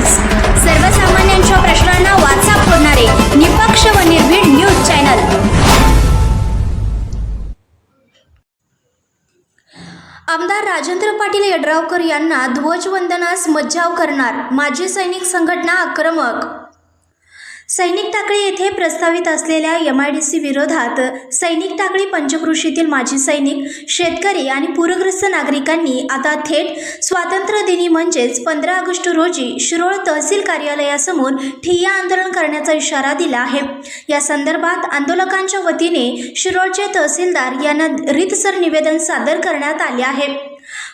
News, सर्वसामान्यांच्या प्रश्नांना वाचा फोडणारे निपक्ष व निर्भीड न्यूज चॅनल। आमदार राजेंद्र पाटील यड्रावकर यांना ध्वजवंदनास मज्जाव करणार माजी सैनिक संघटना आक्रमक। सैनिक टाकळी येथे प्रस्तावित असलेल्या MIDC विरोधात सैनिक टाकळी पंचक्रोशीतील माजी सैनिक, शेतकरी आणि पूरग्रस्त नागरिकांनी आता थेट स्वातंत्र्य दिनी म्हणजेच 15 ऑगस्ट रोजी शिरोळ तहसील कार्यालयासमोर ठिय्या आंदोलन करण्याचा इशारा दिला आहे। या संदर्भात आंदोलकांच्या वतीने शिरोळचे तहसीलदार यांना रीतसर निवेदन सादर करण्यात आले आहे।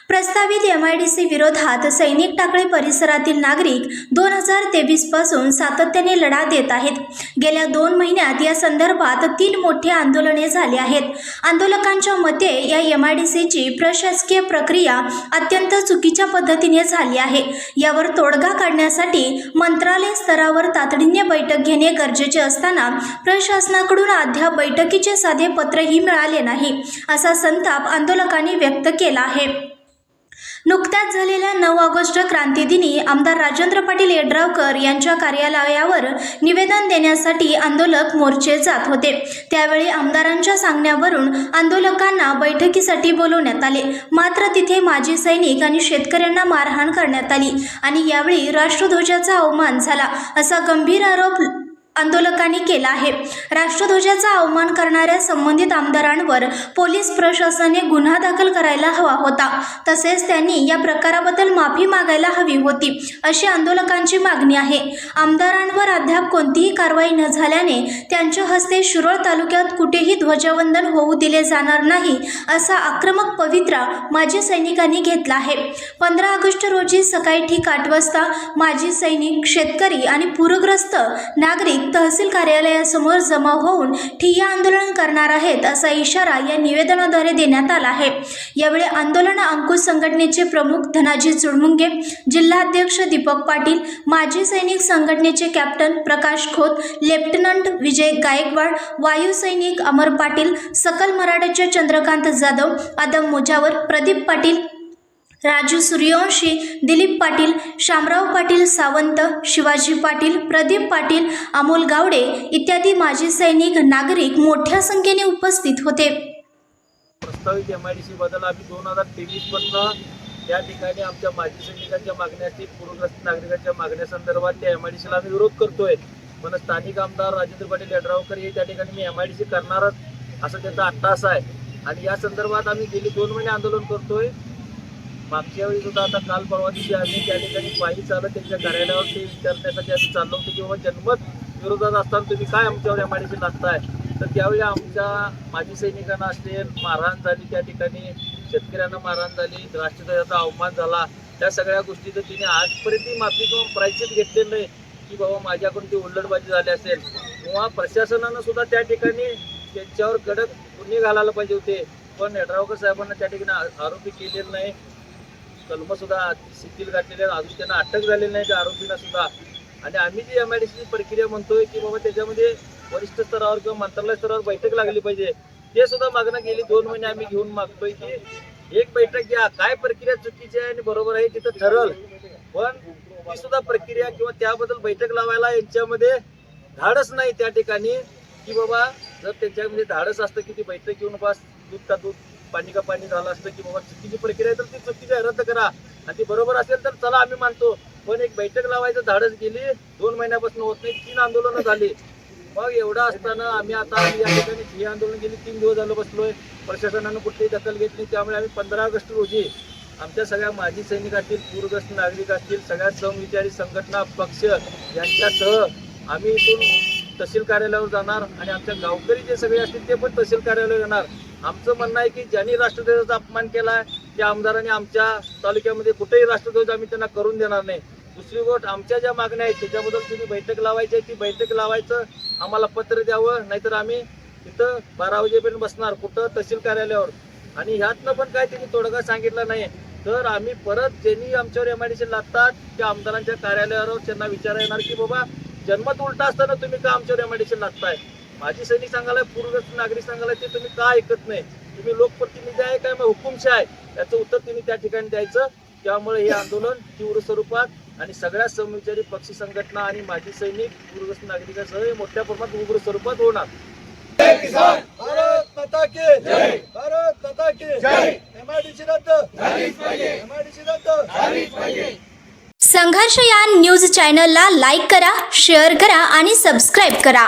प्रस्तावित MIDC विरोधात सैनिक टाकळी परिसरातील नागरिक 2023 पासून सातत्याने लढा देत आहेत। गेल्या 2 महिन्यात या संदर्भात 3 मोठे आंदोलने झाली आहेत। आंदोलकांच्या मते या MIDCची प्रशासकीय प्रक्रिया अत्यंत चुकीच्या पद्धतीने झाली आहे। यावर तोडगा काढण्यासाठी मंत्रालय स्तरावर तातडीने बैठक घेणे गरजेचे असताना प्रशासनाकडून अद्याप बैठकीचे साधे पत्रही मिळाले नाही, असा संताप आंदोलकांनी व्यक्त केला आहे। नुकत्याच झालेल्या 9 ऑगस्ट क्रांतीदिनी आमदार राजेंद्र पाटील यड्रावकर यांच्या कार्यालयावर निवेदन देण्यासाठी आंदोलक मोर्चे जात होते। त्यावेळी आमदारांच्या सांगण्यावरून आंदोलकांना बैठकीसाठी बोलवण्यात आले, मात्र तिथे माजी सैनिक आणि शेतकऱ्यांना मारहाण करण्यात आली आणि यावेळी राष्ट्रध्वजाचा अवमान झाला, असा गंभीर आरोप आंदोलकांनी केला आहे। राष्ट्रध्वजाचा अवमान करणाऱ्या संबंधित आमदारांवर पोलीस प्रशासनाने गुन्हा दाखल करायला हवा होता, तसेच त्यांनी या प्रकाराबद्दल माफी मागायला हवी होती, अशी आंदोलकांची मागणी आहे। आमदारांवर अद्याप कोणतीही कारवाई न झाल्याने त्यांच्या हस्ते शिरोळ तालुक्यात कुठेही ध्वजवंदन होऊ दिले जाणार नाही, असा आक्रमक पवित्रा माजी सैनिकांनी घेतला आहे। 15 ऑगस्ट रोजी सकाळी ठीक 8 वाजता माजी सैनिक, शेतकरी आणि पूरग्रस्त नागरिक तहसील कार्यालयासमोर जमा होऊन ठिय्या आंदोलन करणार आहेत, असा इशारा या निवेदनाद्वारे देण्यात आला आहे। यावेळी आंदोलन अंकुश संघटनेचे प्रमुख धनाजी चुडमुंगे, जिल्हाध्यक्ष दीपक पाटील, माजी सैनिक संघटनेचे कॅप्टन प्रकाश खोत, लेफ्टनंट विजय गायकवाड, वायू सैनिक अमर पाटील, सकल मराठ्याचे चंद्रकांत जाधव, आदम मुजावर, प्रदीप पाटील, राजू सूर्यवंशी, दिलीप पाटील, शामराव पाटील सावंत, शिवाजी पाटील, प्रदीप पाटील, अमोल गावडे इत्यादी माजी सैनिक, नागरिक मोठ्या संख्येने उपस्थित होते। प्रस्तावित MIDC बद्दल आम्ही 2023 पासून या ठिकाणी आमच्या माजी सैनिकांच्या मागण्या असतील, पूरग्रस्त नागरिकांच्या मागण्यासंदर्भात त्या MIDCला आम्ही विरोध करतोय। पण स्थानिक आमदार राजेंद्र पाटील यड्रावकर हे त्या ठिकाणी मी MIDC करणारच असं त्यांचा अट्टास आहे आणि या संदर्भात आम्ही गेली 2 महिने आंदोलन करतोय। मागच्या वेळी सुद्धा आता काल परवा दिवशी आम्ही त्या ठिकाणी पायी चालत त्यांच्या कार्यालयावर ते विचारण्यासाठी आम्ही चाललो होतो की बाबा जनमत विरोधात असताना तुम्ही काय आमच्यावर MIDC लागताय। तर त्यावेळी आमच्या माजी सैनिकांना असेल मारहाण झाली, त्या ठिकाणी शेतकऱ्यांना मारहाण झाली, राष्ट्रध्वजाचा अवमान झाला, त्या सगळ्या गोष्टीचं तिने आजपर्यंत माफी किंवा प्रायश्चित घेतलेलं नाही की बाबा माझ्याकडून ती उल्लडबाजी झाली असेल किंवा प्रशासनानं सुद्धा त्या ठिकाणी त्यांच्यावर कडक गुन्हे घालायला पाहिजे होते, पण यड्रावकर साहेबांना त्या ठिकाणी आरोपी केलेलं नाही। कलम सुद्धा शिथिल घातलेले, अजून त्यांना अटक झालेली नाही त्या आरोपींना सुद्धा। आणि आम्ही जी MIDCची प्रक्रिया म्हणतोय की बाबा त्याच्यामध्ये वरिष्ठ स्तरावर किंवा मंत्रालय स्तरावर बैठक लागली पाहिजे, ते सुद्धा मागणं गेली 2 महिने आम्ही घेऊन मागतोय की एक बैठक घ्या, काय प्रक्रिया चुकीची आहे आणि बरोबर आहे तिथं ठरल, पण ती सुद्धा प्रक्रिया किंवा त्याबद्दल बैठक लावायला यांच्यामध्ये धाडस नाही त्या ठिकाणी की बाबा जर त्यांच्यामध्ये धाडस असतं की ती बैठक घेऊन बस दूध का दूध पाणी का पाणी झालं असतं की बाबा चुकीची प्रक्रिया आहे तर ती चुकीची रद्द करा आणि ती बरोबर असेल तर चला आम्ही मानतो, पण एक बैठक लावायचं धाडस गेली 2 महिन्यापासून होत नाही, 3 आंदोलनं झाली। मग एवढं असताना आम्ही आता या ठिकाणी हे आंदोलन गेली 3 दिवस झालं बसलोय, प्रशासनानं कुठलीही दखल घेतली। त्यामुळे आम्ही 15 ऑगस्ट रोजी आमच्या सगळ्या माजी सैनिक असतील, पूरग्रस्त नागरिक असतील, सगळ्या समविचारी संघटना पक्ष यांच्यासह आम्ही इथून तहसील कार्यालयावर जाणार आणि आमच्या गावकरी जे सगळे असतील ते पण तहसील कार्यालयावर येणार। आमचं म्हणणं आहे की ज्यांनी राष्ट्रध्वजाचा अपमान केला आहे त्या आमदारांनी आमच्या तालुक्यामध्ये कुठेही राष्ट्रध्वज आम्ही त्यांना करून देणार नाही। दुसरी गोष्ट, आमच्या ज्या मागण्या आहेत त्याच्याबद्दल तुम्ही बैठक लावायची आहे, ती बैठक लावायचं आम्हाला पत्र द्यावं, नाहीतर आम्ही तिथं 12 वाजेपर्यंत बसणार कुठं तहसील कार्यालयावर। आणि ह्यातनं पण काय त्यांनी तोडगा सांगितला नाही तर आम्ही परत ज्यांनी आमच्यावर MIDC लागतात त्या आमदारांच्या कार्यालयावर त्यांना विचारा येणार की बाबा जन्मत उलटा असताना तुम्ही का आमच्यावर MIDC लागताय। माजी सैनिक सांगायला, पूरग्रस्त नागरिक सांगायला ते तुम्ही का ऐकत नाही, तुम्ही लोकप्रतिनिधी आहे काय मग हुकुमशाह आहे, याचं उत्तर त्यांनी त्या ठिकाणी द्यायचं। त्यामुळे हे आंदोलन तीव्र स्वरूपात आणि सगळ्या समविचारी पक्षी संघटना आणि माजी सैनिक पूरग्रस्त नागरिकांसह हे मोठ्या प्रमाणात उग्र स्वरूपात होणार. भारत माता की जय. भारत माता की जय. एमआयडीसी रद्द झालीच पाहिजे. एमआयडीसी रद्द झालीच पाहिजे. संघर्ष या न्यूज चॅनलला लाईक करा, शेअर करा आणि सबस्क्राईब करा.